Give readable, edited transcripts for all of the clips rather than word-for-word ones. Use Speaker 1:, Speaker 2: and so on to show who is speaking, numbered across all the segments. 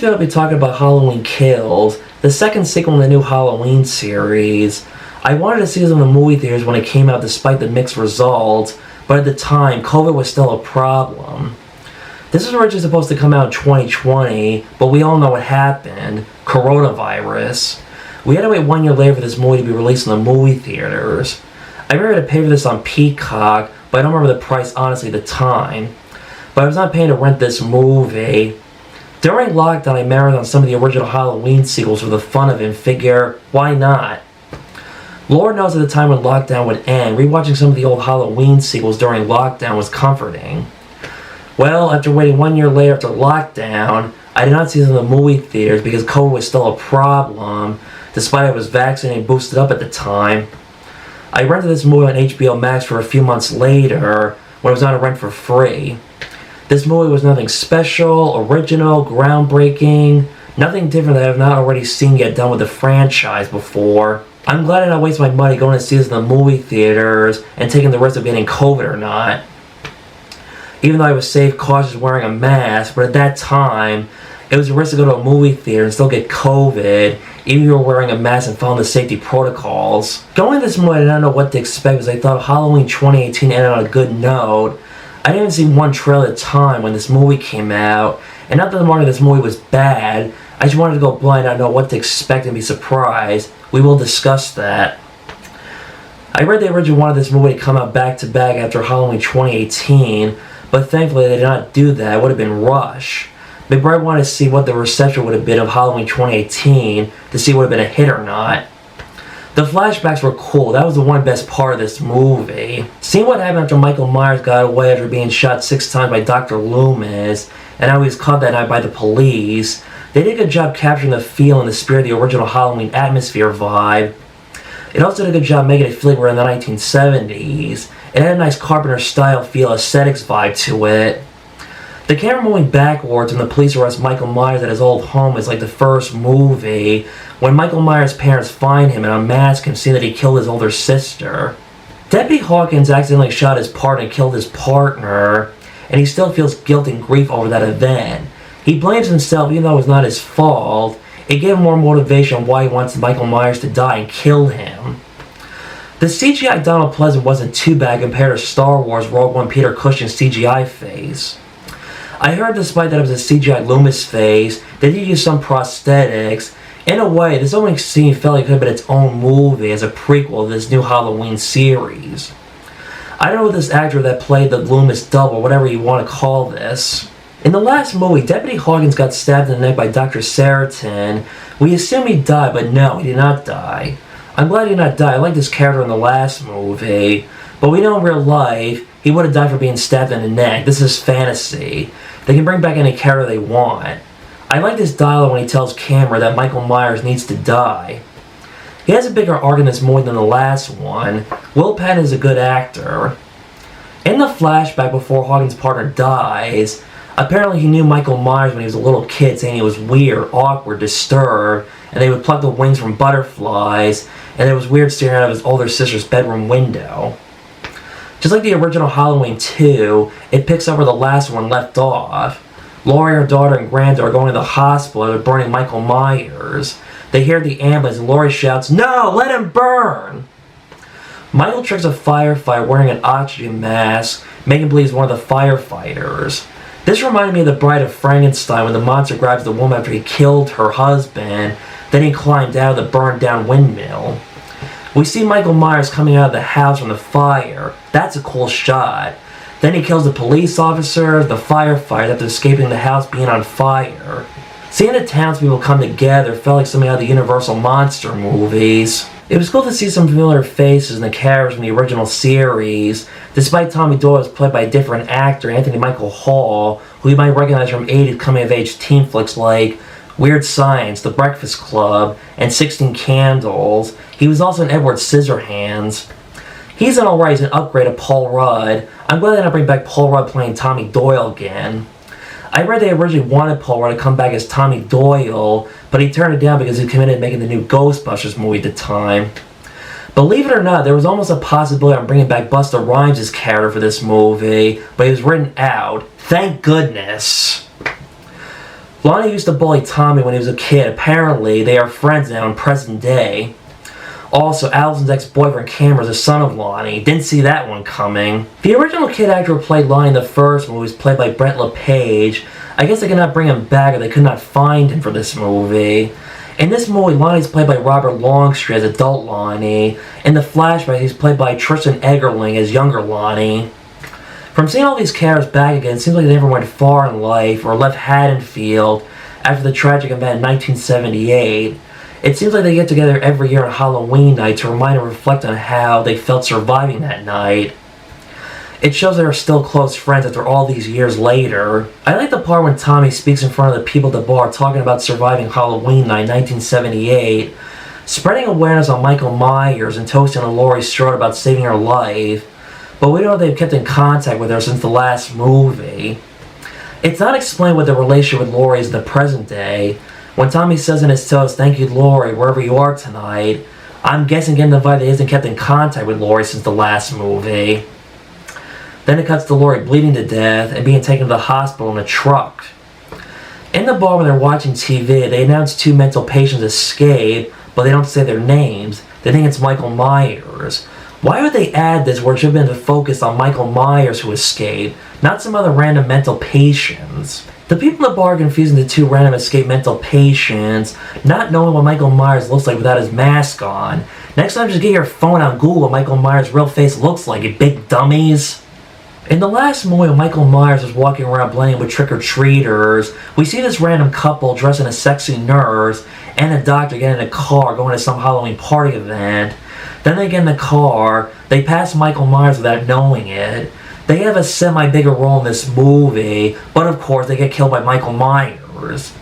Speaker 1: this video I'll be talking about Halloween Kills, the second sequel in the new Halloween series. I wanted to see this in the movie theaters when it came out despite the mixed results, but at the time, COVID was still a problem. This was originally supposed to come out in 2020, but we all know what happened: coronavirus. We had to wait 1 year later for this movie to be released in the movie theaters. I remember to pay for this on Peacock, but I don't remember the price honestly at the time. But I was not paying to rent this movie. During lockdown, I marathoned some of the original Halloween sequels for the fun of it and figure, why not? Lord knows at the time when lockdown would end, rewatching some of the old Halloween sequels during lockdown was comforting. Well, after waiting 1 year later after lockdown, I did not see this in the movie theaters because COVID was still a problem, despite I was vaccinated and boosted up at the time. I rented this movie on HBO Max for a few months later, when it was on a rent for free. This movie was nothing special, original, groundbreaking, nothing different that I have not already seen yet done with the franchise before. I'm glad I did not waste my money going to see this in the movie theaters and taking the risk of getting COVID or not. Even though I was safe, cautious, wearing a mask, but at that time, it was a risk to go to a movie theater and still get COVID, even if you were wearing a mask and following the safety protocols. Going to this movie, I did not know what to expect because I thought Halloween 2018 ended on a good note. I didn't even see one trailer at the time when this movie came out, and not that the marketing of this movie was bad, I just wanted to go blind and not know what to expect and be surprised. We will discuss that. I read they originally wanted this movie to come out back to back after Halloween 2018, but thankfully they did not do that. It would have been rushed. McBride wanted to see what the reception would have been of Halloween 2018 to see if it would have been a hit or not. The flashbacks were cool. That was the one best part of this movie. Seeing what happened after Michael Myers got away after being shot 6 times by Dr. Loomis, and how he was caught that night by the police, they did a good job capturing the feel and the spirit of the original Halloween atmosphere vibe. It also did a good job making it feel like we're in the 1970s. It had a nice Carpenter style feel, aesthetics vibe to it. The camera moving backwards when the police arrest Michael Myers at his old home is like the first movie, when Michael Myers' parents find him and unmask him, seeing that he killed his older sister. Deputy Hawkins accidentally shot his partner and killed his partner, and he still feels guilt and grief over that event. He blames himself even though it was not his fault. It gave him more motivation on why he wants Michael Myers to die and kill him. The CGI Donald Pleasant wasn't too bad compared to Star Wars Rogue One Peter Cushing's CGI face. I heard despite that it was a CGI Loomis face, they did use some prosthetics. In a way, this opening scene felt like it could have been its own movie as a prequel to this new Halloween series. I don't know this actor that played the Loomis double, whatever you want to call this. In the last movie, Deputy Hawkins got stabbed in the neck by Dr. Saraton. We assume he died, but no, he did not die. I'm glad he did not die. I liked his character in the last movie. But we know in real life, he would have died for being stabbed in the neck. This is fantasy. They can bring back any character they want. I like this dialogue when he tells Camera that Michael Myers needs to die. He has a bigger arc in this movie than the last one. Will Patton is a good actor. In the flashback before Hawkins' partner dies, apparently he knew Michael Myers when he was a little kid, saying he was weird, awkward, disturbed, and they would pluck the wings from butterflies, and it was weird staring out of his older sister's bedroom window. Just like the original Halloween 2, it picks up where the last one left off. Laurie, her daughter, and granddaughter are going to the hospital. They're burning Michael Myers. They hear the ambulance and Laurie shouts, "No, let him burn!" Michael tricks a firefighter wearing an oxygen mask, making him believe he's one of the firefighters. This reminded me of the Bride of Frankenstein when the monster grabs the woman after he killed her husband, then he climbed out of the burned down windmill. We see Michael Myers coming out of the house from the fire. That's a cool shot. Then he kills the police officer, the firefighter, after escaping the house being on fire. Seeing the townspeople come together felt like something out of the Universal Monster movies. It was cool to see some familiar faces and the characters from the original series, despite Tommy Doyle was played by a different actor, Anthony Michael Hall, who you might recognize from 80s coming-of-age teen flicks like Weird Science, The Breakfast Club, and 16 Candles. He was also in Edward Scissorhands. He's an alright, he's an upgrade of Paul Rudd. I'm glad they didn't bring back Paul Rudd playing Tommy Doyle again. I read they originally wanted Paul Rudd to come back as Tommy Doyle, but he turned it down because he committed to making the new Ghostbusters movie at the time. Believe it or not, there was almost a possibility of bringing back Busta Rhymes' character for this movie, but he was written out. Thank goodness. Lonnie used to bully Tommy when he was a kid. Apparently, they are friends now in present day. Also, Allison's ex-boyfriend Cameron is the son of Lonnie. Didn't see that one coming. The original kid actor who played Lonnie in the first movie was played by Brent LePage. I guess they could not bring him back or they could not find him for this movie. In this movie, Lonnie's played by Robert Longstreet as adult Lonnie. In the flashback, he's played by Tristan Eggerling as younger Lonnie. From seeing all these characters back again, it seems like they never went far in life or left Haddonfield after the tragic event in 1978. It seems like they get together every year on Halloween night to remind and reflect on how they felt surviving that night. It shows they are still close friends after all these years later. I like the part when Tommy speaks in front of the people at the bar talking about surviving Halloween night 1978, spreading awareness on Michael Myers and toasting to Laurie Strode about saving her life, but we know they've kept in contact with her since the last movie. It's not explained what the relationship with Laurie is in the present day. When Tommy says in his toast, "Thank you, Laurie, wherever you are tonight," I'm guessing getting the vibe that he hasn't kept in contact with Laurie since the last movie. Then it cuts to Laurie bleeding to death and being taken to the hospital in a truck. In the bar when they're watching TV, they announce two mental patients escape, but they don't say their names. They think it's Michael Myers. Why would they add this where it should have been focused on Michael Myers who escaped, not some other random mental patients? The people in the bar are confusing the two random escaped mental patients, not knowing what Michael Myers looks like without his mask on. Next time, just get your phone out and Google what Michael Myers' real face looks like, you big dummies. In the last movie, when Michael Myers was walking around blending with trick-or-treaters, we see this random couple dressed in a sexy nurse and a doctor get in a car going to some Halloween party event. Then they get in the car, they pass Michael Myers without knowing it. They have a semi-bigger role in this movie, but of course they get killed by Michael Myers.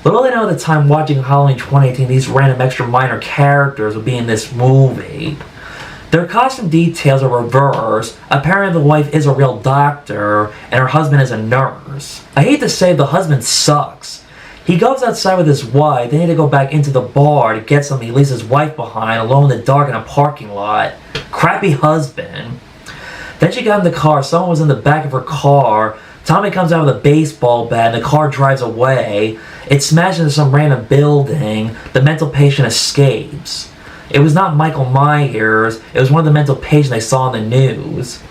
Speaker 1: Little they know at the time watching Halloween 2018, these random extra minor characters would be in this movie. Their costume details are reversed. Apparently the wife is a real doctor, and her husband is a nurse. I hate to say the husband sucks. He goes outside with his wife, they need to go back into the bar to get something. He leaves his wife behind, alone in the dark in a parking lot. Crappy husband. Then she got in the car, someone was in the back of her car. Tommy comes out with a baseball bat and the car drives away. It smashes into some random building. The mental patient escapes. It was not Michael Myers, it was one of the mental patients they saw on the news.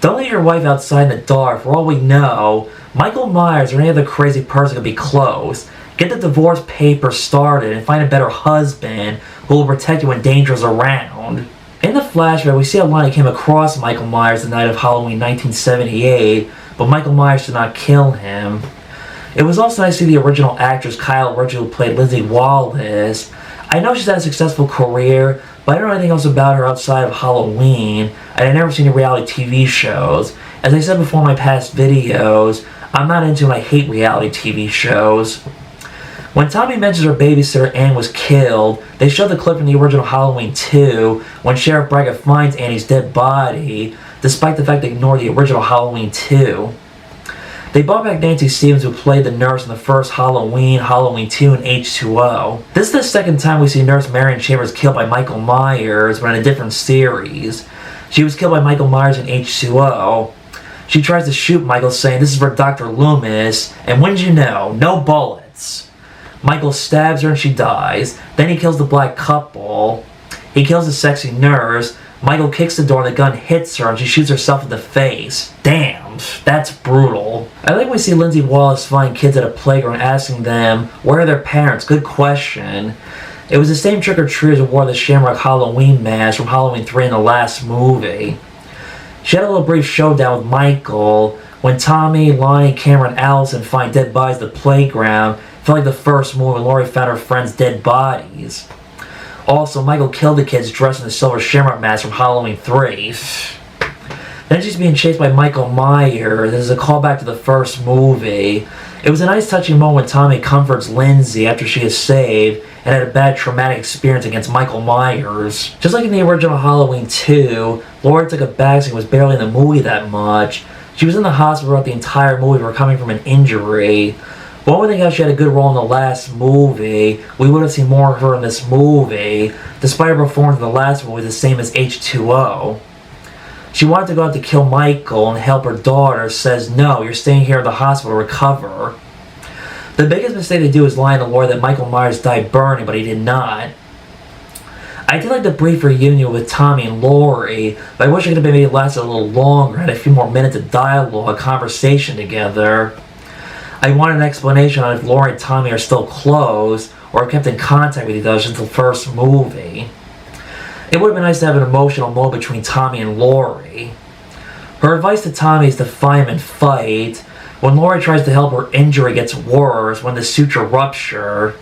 Speaker 1: Don't leave your wife outside in the dark. For all we know, Michael Myers or any other crazy person could be close. Get the divorce papers started and find a better husband who will protect you when danger is around. In the flashback, we see how Lonnie came across Michael Myers the night of Halloween 1978, but Michael Myers did not kill him. It was also nice to see the original actress Kyle Richards who played Lindsay Wallace. I know she's had a successful career, but I don't know anything else about her outside of Halloween, and I've never seen any reality TV shows. As I said before in my past videos, I'm not into and I hate reality TV shows. When Tommy mentions her babysitter Anne was killed, they show the clip from the original Halloween 2 when Sheriff Brackett finds Annie's dead body, despite the fact they ignored the original Halloween 2. They brought back Nancy Stevens, who played the nurse in the first Halloween, Halloween 2, and H2O. This is the second time we see Nurse Marion Chambers killed by Michael Myers, but in a different series. She was killed by Michael Myers in H2O. She tries to shoot Michael, saying, "This is for Dr. Loomis," and wouldn't you know, no bullets. Michael stabs her and she dies. Then he kills the black couple. He kills the sexy nurse. Michael kicks the door and the gun hits her and she shoots herself in the face. Damn, that's brutal. I like when we see Lindsay Wallace find kids at a playground asking them, where are their parents? Good question. It was the same trick-or-treaters who wore the Shamrock Halloween mask from Halloween 3 in the last movie. She had a little brief showdown with Michael. When Tommy, Lonnie, Cameron, and Allison find dead bodies at the playground, it felt like the first movie when Laurie found her friends' dead bodies. Also, Michael killed the kids dressed in the silver Shamrock mask from Halloween 3. Then she's being chased by Michael Myers. This is a callback to the first movie. It was a nice touching moment when Tommy comforts Lindsay after she is saved and had a bad traumatic experience against Michael Myers. Just like in the original Halloween 2, Laurie took a backseat and was barely in the movie that much. She was in the hospital throughout the entire movie recovering from an injury. One would think how she had a good role in the last movie, we would have seen more of her in this movie, despite her performance in the last movie the same as H2O. She wanted to go out to kill Michael and help her daughter, says, "No, you're staying here at the hospital to recover." The biggest mistake they do is lying to Laurie that Michael Myers died burning, but he did not. I did like the brief reunion with Tommy and Laurie, but I wish it could have maybe lasted a little longer, had a few more minutes of dialogue, conversation together. I wanted an explanation on if Laurie and Tommy are still close, or kept in contact with each other since the first movie. It would have been nice to have an emotional moment between Tommy and Laurie. Her advice to Tommy is to fight him and fight. When Laurie tries to help, her injury gets worse when the suture rupture.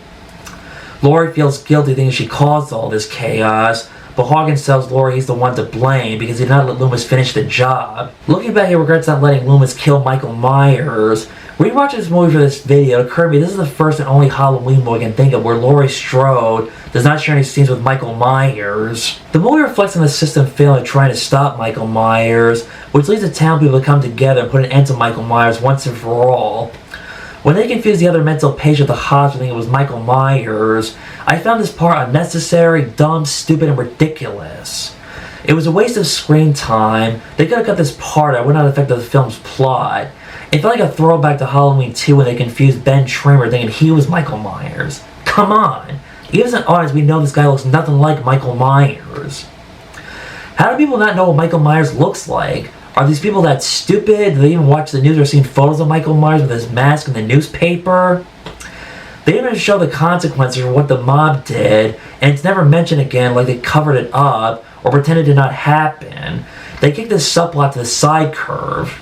Speaker 1: Laurie feels guilty thinking she caused all this chaos, but Hawkins tells Laurie he's the one to blame because he did not let Loomis finish the job. Looking back, he regrets not letting Loomis kill Michael Myers. Rewatching this movie for this video, it occurred to me this is the first and only Halloween movie I can think of where Laurie Strode does not share any scenes with Michael Myers. The movie reflects on the system failing trying to stop Michael Myers, which leads the town people to come together and put an end to Michael Myers once and for all. When they confused the other mental patient at the hospital thinking it was Michael Myers, I found this part unnecessary, dumb, stupid, and ridiculous. It was a waste of screen time. They could have cut this part out, it would not affect the film's plot. It felt like a throwback to Halloween 2 when they confused Ben Trimmer thinking he was Michael Myers. Come on! Even as an audience, we know this guy looks nothing like Michael Myers. How do people not know what Michael Myers looks like? Are these people that stupid? Do they even watch the news or seen photos of Michael Myers with his mask in the newspaper? They didn't even show the consequences of what the mob did, and it's never mentioned again like they covered it up or pretended it did not happen. They kicked this subplot to the side curve.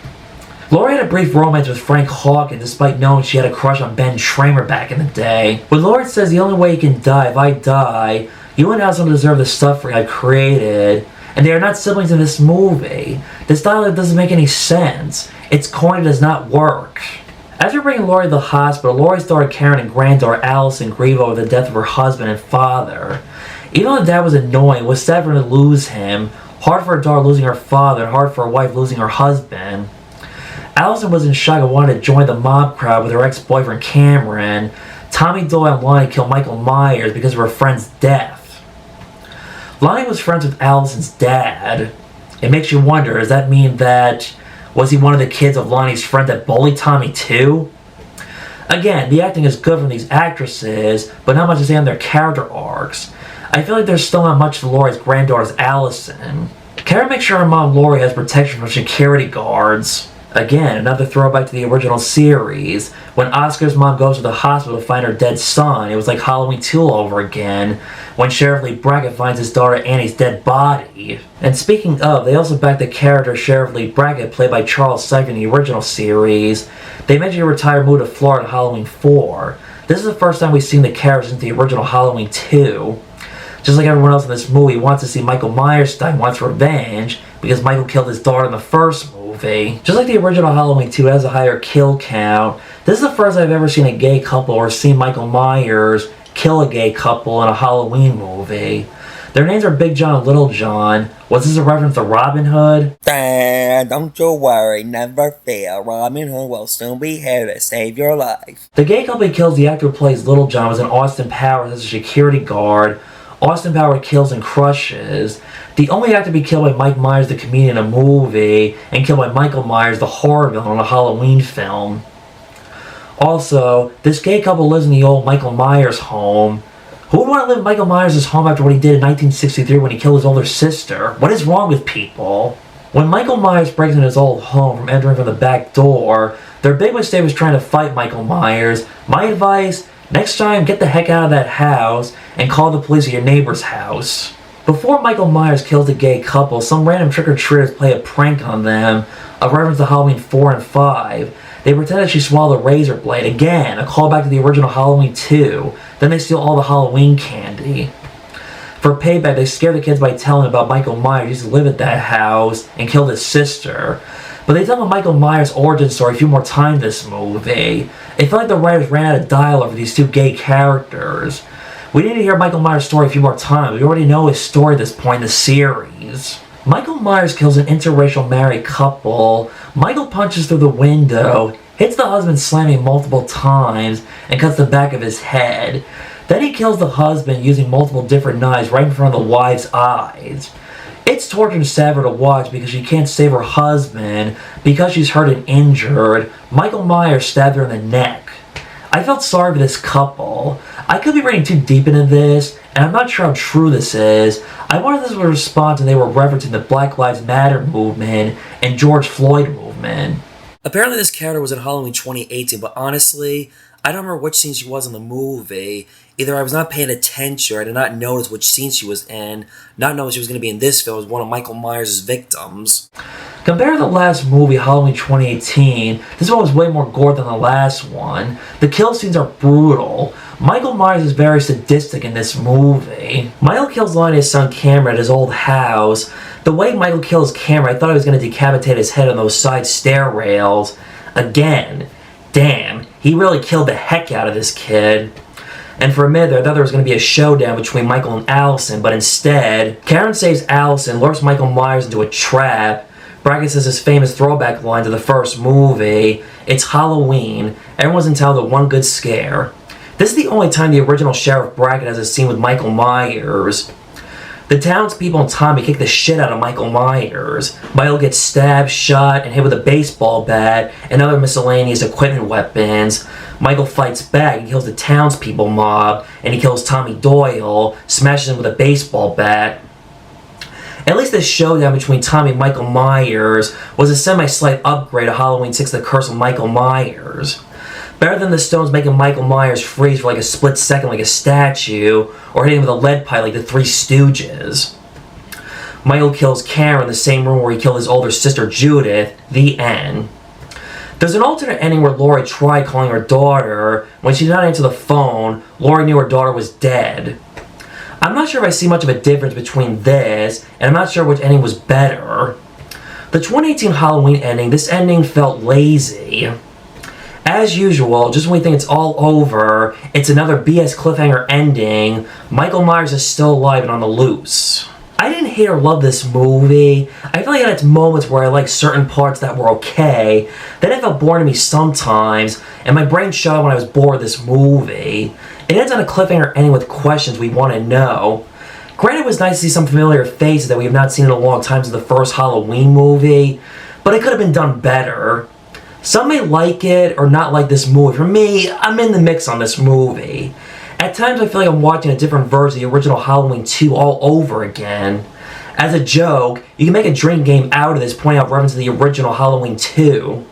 Speaker 1: Laurie had a brief romance with Frank Hawkins despite knowing she had a crush on Ben Tramer back in the day. When Laurie says the only way you can die, if I die, you and Allison deserve the suffering I created, and they are not siblings in this movie. This dialogue doesn't make any sense. It's corny, it does not work. After bringing Laurie to the hospital, Laurie's daughter Karen and granddaughter Allison grieve over the death of her husband and father. Even though the dad was annoying, it was sad for her to lose him, hard for her daughter losing her father, and hard for her wife losing her husband. Allison was in shock and wanted to join the mob crowd with her ex-boyfriend Cameron. Tommy Doyle and Lonnie killed Michael Myers because of her friend's death. Lonnie was friends with Allison's dad. It makes you wonder, does that mean that was he one of the kids of Lonnie's friend that bullied Tommy too? Again, the acting is good from these actresses, but not much to say on their character arcs. I feel like there's still not much to Laurie's granddaughter's Allison. Karen makes sure her mom Laurie has protection from security guards. Again, another throwback to the original series. When Oscar's mom goes to the hospital to find her dead son, it was like Halloween 2 all over again, when Sheriff Lee Brackett finds his daughter Annie's dead body. And speaking of, they also backed the character Sheriff Lee Brackett, played by Charles Cypher in the original series. They mentioned he retired, moved to Florida in Halloween 4. This is the first time we've seen the character since the original Halloween 2. Just like everyone else in this movie, wants to see Michael Myers die and wants revenge because Michael killed his daughter in the first movie. Just like the original Halloween 2 has a higher kill count, this is the first I've ever seen a gay couple or seen Michael Myers kill a gay couple in a Halloween movie. Their names are Big John and Little John. Was this a reference to Robin Hood?
Speaker 2: Don't you worry, never fear. Robin Hood will soon be here to save your life.
Speaker 1: The gay couple he kills, the actor who plays Little John, was in Austin Powers as a security guard. Austin Powers kills and crushes. The only actor to be killed by Mike Myers, the comedian, in a movie, and killed by Michael Myers, the horror villain, in a Halloween film. Also, this gay couple lives in the old Michael Myers home. Who would want to live in Michael Myers' home after what he did in 1963 when he killed his older sister? What is wrong with people? When Michael Myers breaks into his old home from entering from the back door, their big mistake was trying to fight Michael Myers. My advice: next time, get the heck out of that house and call the police at your neighbor's house. Before Michael Myers kills the gay couple, some random trick-or-treaters play a prank on them, a reference to Halloween 4 and 5. They pretend that she swallowed a razor blade. Again, a callback to the original Halloween 2. Then they steal all the Halloween candy. For payback, they scare the kids by telling about Michael Myers used to live at that house and killed his sister. But they tell the Michael Myers origin story a few more times this movie. It felt like the writers ran out of dialogue for these two gay characters. We need to hear Michael Myers' story a few more times. We already know his story at this point in the series. Michael Myers kills an interracial married couple. Michael punches through the window, hits the husband slamming multiple times, and cuts the back of his head. Then he kills the husband using multiple different knives right in front of the wife's eyes. It's torture and sad for her to watch because she can't save her husband because she's hurt and injured. Michael Myers stabbed her in the neck. I felt sorry for this couple. I could be reading too deep into this, and I'm not sure how true this is. I wanted this was a response and they were referencing the Black Lives Matter movement and George Floyd movement.
Speaker 3: Apparently this character was in Halloween 2018, but honestly, I don't remember which scene she was in the movie. Either I was not paying attention or I did not notice which scene she was in, not knowing she was going to be in this film as one of Michael Myers' victims.
Speaker 1: Compared to the last movie, Halloween 2018, this one was way more gore than the last one. The kill scenes are brutal. Michael Myers is very sadistic in this movie. Michael kills Lonnie's son Cameron at his old house. The way Michael kills Cameron, I thought he was going to decapitate his head on those side stair rails. Again, damn, he really killed the heck out of this kid. And for a minute I thought there was going to be a showdown between Michael and Allison, but instead, Karen saves Allison, lures Michael Myers into a trap. Brackett says his famous throwback line to the first movie, "It's Halloween, everyone's entitled to one good scare." This is the only time the original Sheriff Brackett has a scene with Michael Myers. The townspeople and Tommy kick the shit out of Michael Myers. Michael gets stabbed, shot, and hit with a baseball bat and other miscellaneous equipment weapons. Michael fights back and kills the townspeople mob, and he kills Tommy Doyle, smashes him with a baseball bat. At least the showdown between Tommy and Michael Myers was a semi-slight upgrade of Halloween 6: The Curse of Michael Myers. Better than the stones making Michael Myers freeze for like a split second like a statue, or hitting him with a lead pipe like the Three Stooges. Michael kills Karen in the same room where he killed his older sister Judith. The end. There's an alternate ending where Laurie tried calling her daughter. When she did not answer the phone, Laurie knew her daughter was dead. I'm not sure if I see much of a difference between this, and I'm not sure which ending was better. The 2018 Halloween ending, this ending felt lazy. As usual, just when we think it's all over, it's another BS cliffhanger ending. Michael Myers is still alive and on the loose. I didn't hate or love this movie. I feel like it had its moments where I liked certain parts that were okay. Then it felt boring to me sometimes, and my brain shut off when I was bored of this movie. It ends on a cliffhanger ending with questions we want to know. Granted, it was nice to see some familiar faces that we have not seen in a long time since the first Halloween movie, but it could have been done better. Some may like it or not like this movie. For me, I'm in the mix on this movie. At times I feel like I'm watching a different version of the original Halloween 2 all over again. As a joke, you can make a drinking game out of this, pointing out references to the original Halloween 2.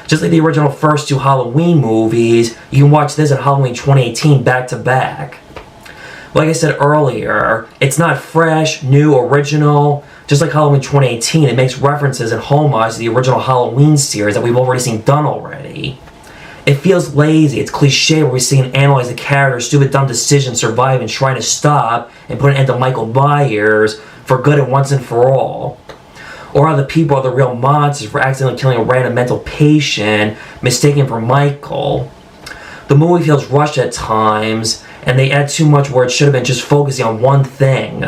Speaker 1: Just like the original first two Halloween movies, you can watch this and Halloween 2018 back to back. Like I said earlier, it's not fresh, new, original. Just like Halloween 2018, it makes references and homage to the original Halloween series that we've already seen done already. It feels lazy, it's cliche where we see and analyze the character's stupid dumb decisions, survive, and trying to stop and put an end to Michael Myers for good and once and for all. Or how the people are the real monsters for accidentally killing a random mental patient, mistaken for Michael. The movie feels rushed at times, and they add too much where it should have been just focusing on one thing.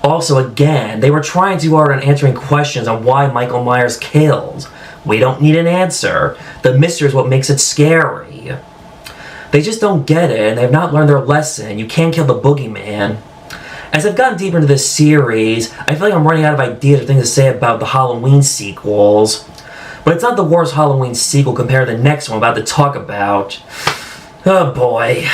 Speaker 1: Also, again, they were trying too hard on answering questions on why Michael Myers kills. We don't need an answer. The mystery is what makes it scary. They just don't get it, and they have not learned their lesson. You can't kill the boogeyman. As I've gotten deeper into this series, I feel like I'm running out of ideas or things to say about the Halloween sequels. But it's not the worst Halloween sequel compared to the next one I'm about to talk about. Oh boy.